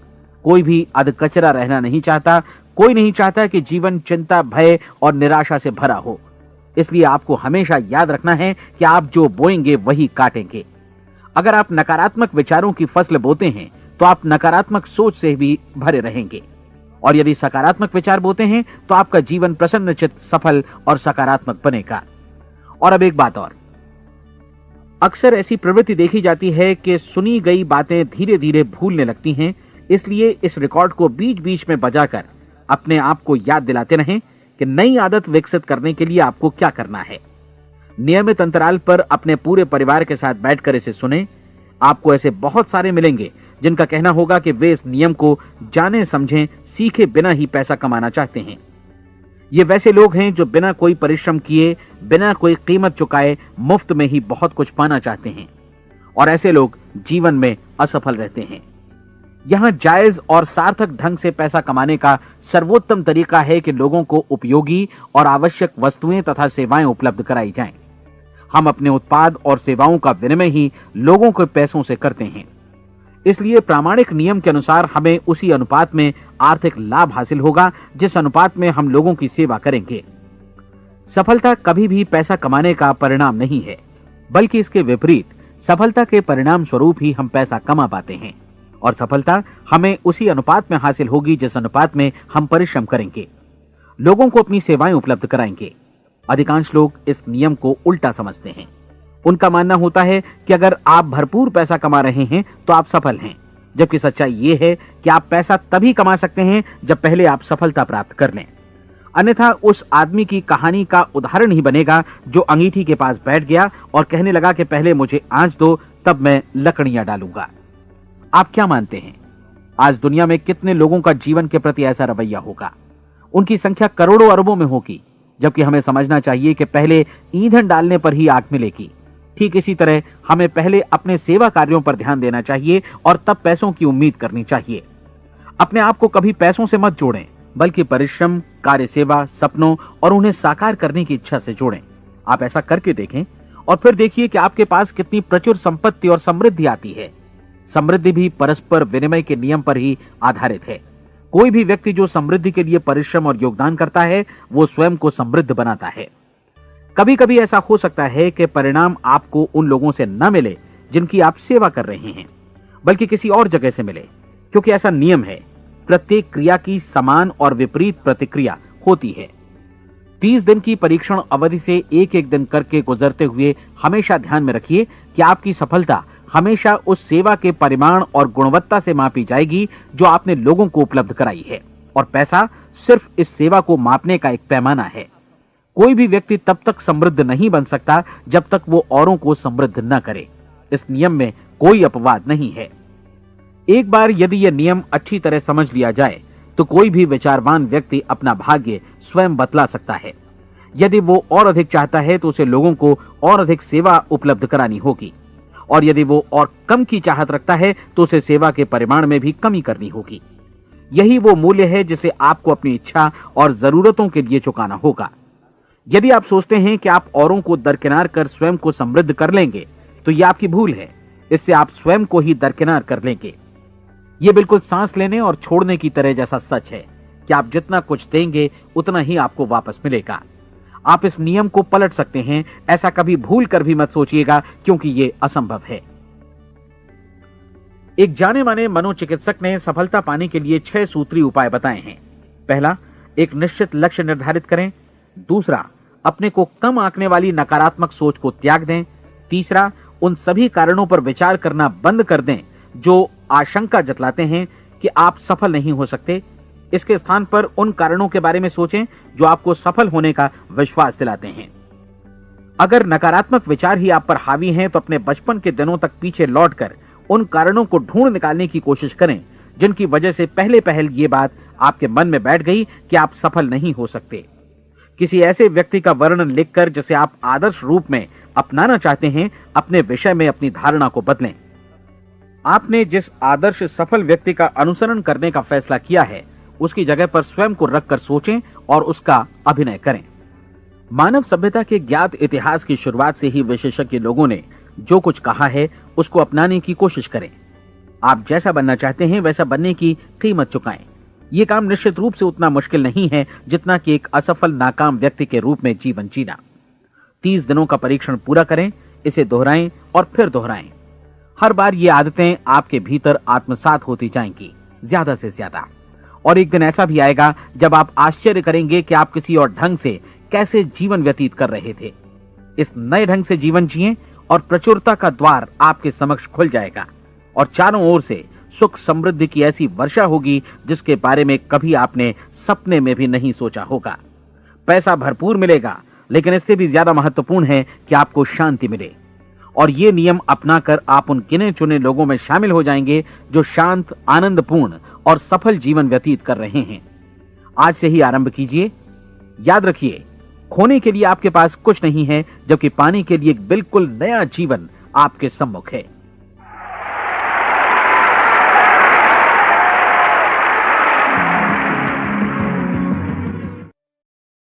कोई भी अधकचरा रहना नहीं चाहता, कोई नहीं चाहता कि जीवन चिंता, भय और निराशा से भरा हो। इसलिए आपको हमेशा याद रखना है कि आप जो बोएंगे वही काटेंगे। अगर आप नकारात्मक विचारों की फसल बोते हैं तो आप नकारात्मक सोच से भी भरे रहेंगे, और यदि सकारात्मक विचार बोते हैं तो आपका जीवन प्रसन्नचित्त, सफल और सकारात्मक बनेगा। और अब एक बात और, अक्सर ऐसी प्रवृत्ति देखी जाती है कि सुनी गई बातें धीरे धीरे भूलने लगती हैं। इसलिए इस रिकॉर्ड को बीच बीच में बजाकर अपने आप को याद दिलाते रहें कि नई आदत विकसित करने के लिए आपको क्या करना है। नियमित अंतराल पर अपने पूरे परिवार के साथ बैठकर इसे सुनें। आपको ऐसे बहुत सारे मिलेंगे जिनका कहना होगा कि वे इस नियम को जाने समझें सीखे बिना ही पैसा कमाना चाहते हैं। ये वैसे लोग हैं जो बिना कोई परिश्रम किए, बिना कोई कीमत चुकाए मुफ्त में ही बहुत कुछ पाना चाहते हैं, और ऐसे लोग जीवन में असफल रहते हैं। यहां जायज और सार्थक ढंग से पैसा कमाने का सर्वोत्तम तरीका है कि लोगों को उपयोगी और आवश्यक वस्तुएं तथा सेवाएं उपलब्ध कराई जाएं। हम अपने उत्पाद और सेवाओं का विनिमय ही लोगों के पैसों से करते हैं। इसलिए प्रामाणिक नियम के अनुसार हमें उसी अनुपात में आर्थिक लाभ हासिल होगा जिस अनुपात में हम लोगों की सेवा करेंगे। सफलता कभी भी पैसा कमाने का परिणाम नहीं है, बल्कि इसके विपरीत सफलता के परिणाम स्वरूप ही हम पैसा कमा पाते हैं, और सफलता हमें उसी अनुपात में हासिल होगी जिस अनुपात में हम परिश्रम करेंगे, लोगों को अपनी सेवाएं उपलब्ध कराएंगे। अधिकांश लोग इस नियम को उल्टा समझते हैं। उनका मानना होता है कि अगर आप भरपूर पैसा कमा रहे हैं तो आप सफल हैं, जबकि सच्चाई ये है कि आप पैसा तभी कमा सकते हैं जब पहले आप सफलता प्राप्त कर लें। अन्यथा उस आदमी की कहानी का उदाहरण ही बनेगा जो अंगीठी के पास बैठ गया और कहने लगा कि पहले मुझे आंच दो, तब मैं लकड़ियां डालूंगा। आप क्या मानते हैं, आज दुनिया में कितने लोगों का जीवन के प्रति ऐसा रवैया होगा? उनकी संख्या करोड़ों अरबों में होगी, जबकि हमें समझना चाहिए कि पहले ईंधन डालने पर ही आग मिलेगी। ठीक इसी तरह हमें पहले अपने सेवा कार्यों पर ध्यान देना चाहिए और तब पैसों की उम्मीद करनी चाहिए। अपने आप को कभी पैसों से मत जोड़ें, बल्कि परिश्रम, कार्य सेवा, सपनों और उन्हें साकार करने की इच्छा से जोड़ें। आप ऐसा करके देखें और फिर देखिए कि आपके पास कितनी प्रचुर संपत्ति और समृद्धि आती है। समृद्धि भी परस्पर विनिमय के नियम पर ही आधारित है। कोई भी व्यक्ति जो समृद्धि के लिए परिश्रम और योगदान करता है, वो स्वयं को समृद्ध बनाता है। कभी कभी ऐसा हो सकता है कि परिणाम आपको उन लोगों से न मिले जिनकी आप सेवा कर रहे हैं, बल्कि किसी और जगह से मिले, क्योंकि ऐसा नियम है। प्रत्येक क्रिया की समान और विपरीत प्रतिक्रिया होती है। 30 दिन की परीक्षण अवधि से एक एक दिन करके गुजरते हुए हमेशा ध्यान में रखिए कि आपकी सफलता हमेशा उस सेवा के परिमाण और गुणवत्ता से मापी जाएगी जो आपने लोगों को उपलब्ध कराई है, और पैसा सिर्फ इस सेवा को मापने का एक पैमाना है। कोई भी व्यक्ति तब तक समृद्ध नहीं बन सकता जब तक वो औरों को समृद्ध न करे। इस नियम में कोई अपवाद नहीं है। एक बार यदि यह नियम अच्छी तरह समझ लिया जाए तो कोई भी विचारवान व्यक्ति अपना भाग्य स्वयं बतला सकता है। यदि वो और अधिक चाहता है तो उसे लोगों को और अधिक सेवा उपलब्ध करानी होगी, और यदि वो और कम की चाहत रखता है तो उसे सेवा के परिमाण में भी कमी करनी होगी। यही वो मूल्य है जिसे आपको अपनी इच्छा और जरूरतों के लिए चुकाना होगा। यदि आप सोचते हैं कि आप औरों को दरकिनार कर स्वयं को समृद्ध कर लेंगे तो यह आपकी भूल है। इससे आप स्वयं को ही दरकिनार कर लेंगे। यह बिल्कुल सांस लेने और छोड़ने की तरह जैसा सच है कि आप जितना कुछ देंगे उतना ही आपको वापस मिलेगा। आप इस नियम को पलट सकते हैं, ऐसा कभी भूल कर भी मत सोचिएगा, क्योंकि यह असंभव है। एक जाने माने मनोचिकित्सक ने सफलता पाने के लिए 6 सूत्री उपाय बताए हैं। पहला, एक निश्चित लक्ष्य निर्धारित करें। दूसरा, अपने को कम आंकने वाली नकारात्मक सोच को त्याग दें। तीसरा, उन सभी कारणों पर विचार करना बंद कर दें जो आशंका जतलाते हैं कि आप सफल नहीं हो सकते। इसके स्थान पर उन कारणों के बारे में सोचें जो आपको सफल होने का विश्वास दिलाते हैं। अगर नकारात्मक विचार ही आप पर हावी हैं तो अपने बचपन के दिनों तक पीछे लौटकर उन कारणों को ढूंढ निकालने की कोशिश करें जिनकी वजह से पहले पहल ये बात आपके मन में बैठ गई कि आप सफल नहीं हो सकते। किसी ऐसे व्यक्ति का वर्णन लिखकर जिसे आप आदर्श रूप में अपनाना चाहते हैं, अपने विषय में अपनी धारणा को बदलें। आपने जिस आदर्श सफल व्यक्ति का अनुसरण करने का फैसला किया है उसकी जगह पर स्वयं को रखकर सोचें और उसका अभिनय करें। मानव सभ्यता के ज्ञात इतिहास की शुरुआत से ही विशेषज्ञ लोगों ने जो कुछ कहा है उसको अपनाने की कोशिश करें। आप जैसा बनना चाहते हैं वैसा बनने की कीमत चुकाएं। यह काम निश्चित रूप से उतना मुश्किल नहीं है जितना कि एक असफल नाकाम व्यक्ति के रूप में जीवन जीना। 30 दिनों का परीक्षण पूरा करें, इसे दोहराएं और फिर दोहराएं। हर बार ये आदतें आपके भीतर आत्मसात होती जाएंगी, ज्यादा से ज्यादा। और एक दिन ऐसा भी आएगा जब आप आश्चर्य करेंगे कि आप किसी और ढंग से कैसे जीवन व्यतीत कर रहे थे। इस नए ढंग से जीवन जिएं और प्रचुरता का द्वार आपके समक्ष खुल जाएगा और चारों ओर से सुख समृद्धि की ऐसी वर्षा होगी जिसके बारे में कभी आपने सपने में भी नहीं सोचा होगा। पैसा भरपूर मिलेगा, लेकिन इससे भी ज्यादा महत्वपूर्ण है कि आपको शांति मिले। और ये नियम अपनाकर आप उन गिने चुने लोगों में शामिल हो जाएंगे जो शांत, आनंदपूर्ण और सफल जीवन व्यतीत कर रहे हैं। आज से ही आरंभ कीजिए। याद रखिए, खोने के लिए आपके पास कुछ नहीं है, जबकि पाने के लिए एक बिल्कुल नया जीवन आपके सम्मुख है।